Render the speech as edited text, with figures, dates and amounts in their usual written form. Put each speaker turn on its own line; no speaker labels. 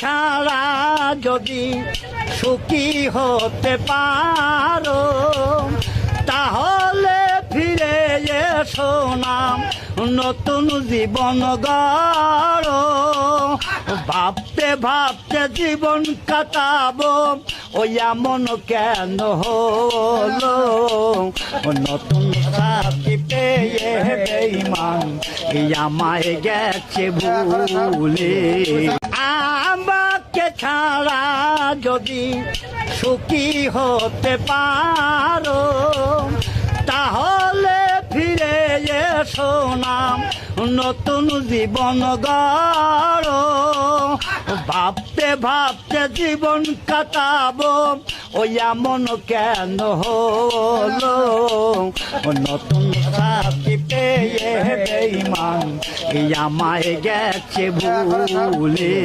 ছাড়া যদি সুখী হতে পারো তাহলে ফিরে এসো না নতুন জীবন গড়ো। ভাবতে ভাবতে জীবন কাটাবো ওই এমন কেন হলো নতুন সাথী পেয়ে বেঈমান আমায় গেছে ভুলে। আমাকে ছাড়া যদি সুখী হতে পারো তাহলে ফিরে এসো না নতুন জীবন গড়ো। ভাবতে ভাবতে জীবন কাটাবো ওই এমন কেন হলো নতুন সাথী পেয়ে বেঈমান আমায় গেছে ভুলে।